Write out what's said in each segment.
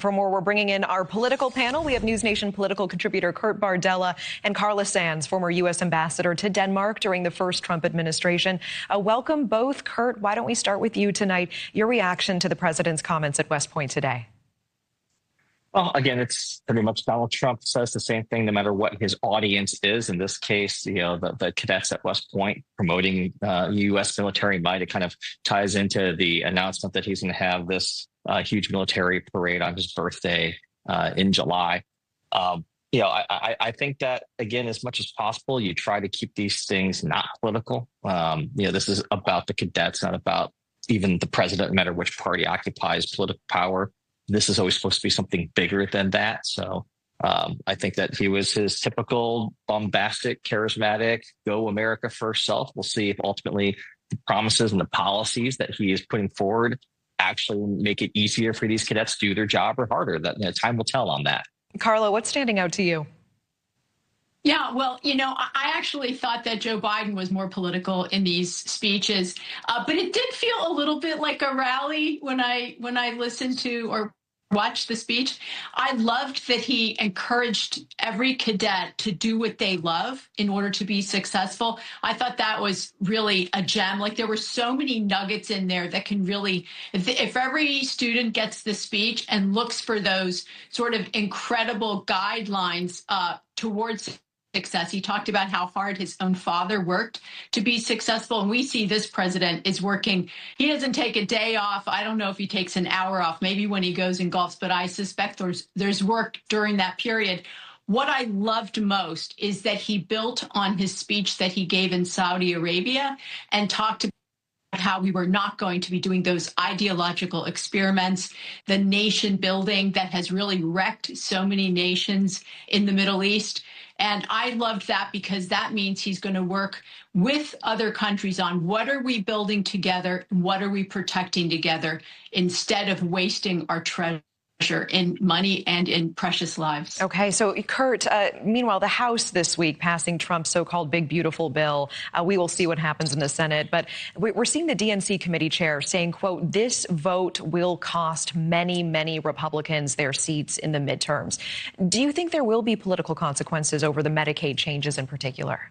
For more, we're bringing in our political panel. We have News Nation political contributor Kurt Bardella and Carla Sands, former U.S. ambassador to Denmark during the first Trump administration. Welcome both. Kurt, why don't we start with you tonight? Your reaction to the president's comments at West Point today. Well, again, it's pretty much Donald Trump says the same thing no matter what his audience is. In this case, the cadets at West Point promoting U.S. military might. It kind of ties into the announcement that he's going to have this huge military parade on his birthday in July. I think that, again, as much as possible, you try to keep these things not political. This is about the cadets, not about even the president, no matter which party occupies political power. This is always supposed to be something bigger than that. So I think that he was his typical bombastic, charismatic, go America first self. We'll see if ultimately the promises and the policies that he is putting forward actually make it easier for these cadets to do their job or harder. That time will tell on that. Carla, what's standing out to you? Yeah, well, I actually thought that Joe Biden was more political in these speeches, but it did feel a little bit like a rally when I listened to or watched the speech. I loved that he encouraged every cadet to do what they love in order to be successful. I thought that was really a gem. Like, there were so many nuggets in there that can really, if every student gets the speech and looks for those sort of incredible guidelines towards success. He talked about how hard his own father worked to be successful. And we see this president is working. He doesn't take a day off. I don't know if he takes an hour off, maybe when he goes and golfs, but I suspect there's work during that period. What I loved most is that he built on his speech that he gave in Saudi Arabia and talked about how we were not going to be doing those ideological experiments, the nation building that has really wrecked so many nations in the Middle East. And I loved that because that means he's going to work with other countries on what are we building together, what are we protecting together, instead of wasting our treasure in money and in precious lives. Okay, so Kurt, meanwhile, the House this week passing Trump's so-called big, beautiful bill. We will see what happens in the Senate. But we're seeing the DNC committee chair saying, quote, this vote will cost many, many Republicans their seats in the midterms. Do you think there will be political consequences over the Medicaid changes in particular?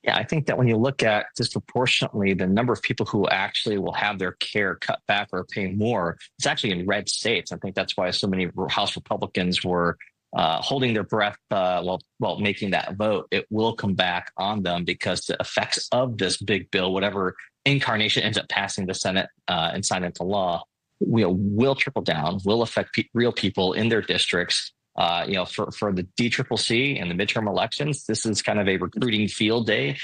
Yeah, I think that when you look at disproportionately the number of people who actually will have their care cut back or pay more, it's actually in red states. I think that's why so many House Republicans were holding their breath while making that vote. It will come back on them because the effects of this big bill, whatever incarnation ends up passing the Senate and signed into law, will trickle down, will affect real people in their districts. For the DCCC and the midterm elections, this is kind of a recruiting field day.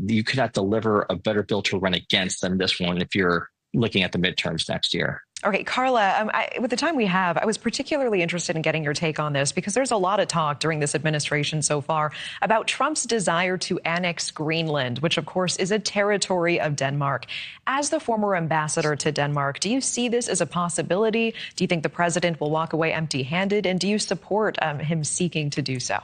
You could not deliver a better bill to run against than this one if you're looking at the midterms next year. Okay, Carla, with the time we have, I was particularly interested in getting your take on this because there's a lot of talk during this administration so far about Trump's desire to annex Greenland, which, of course, is a territory of Denmark. As the former ambassador to Denmark, do you see this as a possibility? Do you think the president will walk away empty-handed? And do you support him seeking to do so?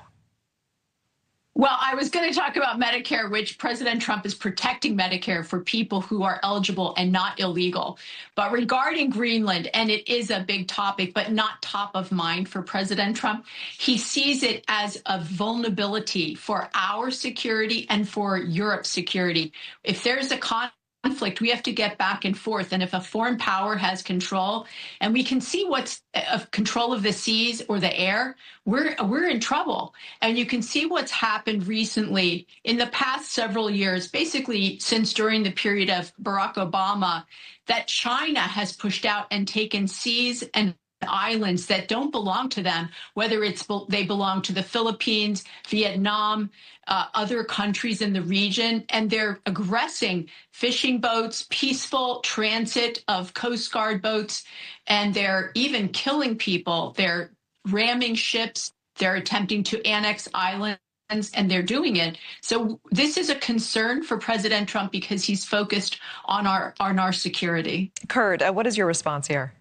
Well, I was going to talk about Medicare, which President Trump is protecting Medicare for people who are eligible and not illegal. But regarding Greenland, and it is a big topic, but not top of mind for President Trump, he sees it as a vulnerability for our security and for Europe's security. If there's a conflict, we have to get back and forth. And if a foreign power has control, and we can see what's of control of the seas or the air, we're in trouble. And you can see what's happened recently in the past several years, basically since during the period of Barack Obama, that China has pushed out and taken seas and islands that don't belong to them, whether they belong to the Philippines, Vietnam, other countries in the region, and they're aggressing fishing boats, peaceful transit of Coast Guard boats, and they're even killing people. They're ramming ships. They're attempting to annex islands, and they're doing it. So this is a concern for President Trump because he's focused on our security. Kurt, what is your response here?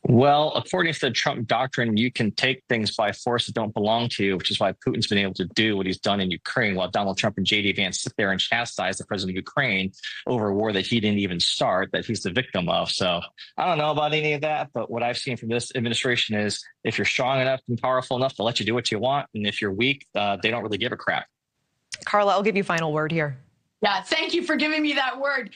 Well, according to the Trump doctrine, you can take things by force that don't belong to you, which is why Putin's been able to do what he's done in Ukraine, while Donald Trump and J.D. Vance sit there and chastise the president of Ukraine over a war that he didn't even start, that he's the victim of. So I don't know about any of that, but what I've seen from this administration is if you're strong enough and powerful enough, they'll let you do what you want. And if you're weak, they don't really give a crap. Carla, I'll give you final word here. Yeah, thank you for giving me that word.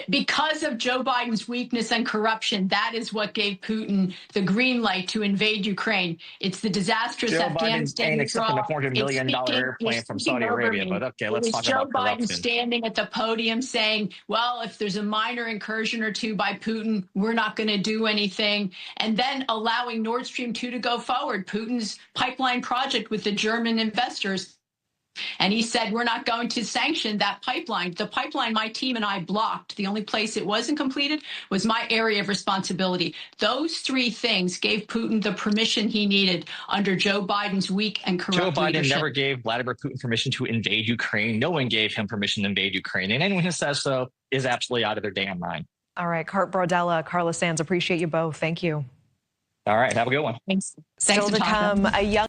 Because of Joe Biden's weakness and corruption, that is what gave Putin the green light to invade Ukraine. It's the disastrous Afghanistan withdrawal. Accepting a $400 million airplane from Saudi Arabia. But okay, let's talk about corruption. Joe Biden standing at the podium saying, well, if there's a minor incursion or two by Putin, we're not going to do anything. And then allowing Nord Stream 2 to go forward, Putin's pipeline project with the German investors. And he said, we're not going to sanction that pipeline. The pipeline my team and I blocked. The only place it wasn't completed was my area of responsibility. Those three things gave Putin the permission he needed under Joe Biden's weak and corrupt Joe Biden leadership. never gave Vladimir Putin permission to invade Ukraine. No one gave him permission to invade Ukraine. And anyone who says so is absolutely out of their damn mind. All right, Cart Brodella, Carla Sands, appreciate you both. Thank you. All right, have a good one. Thanks. Still to come, a young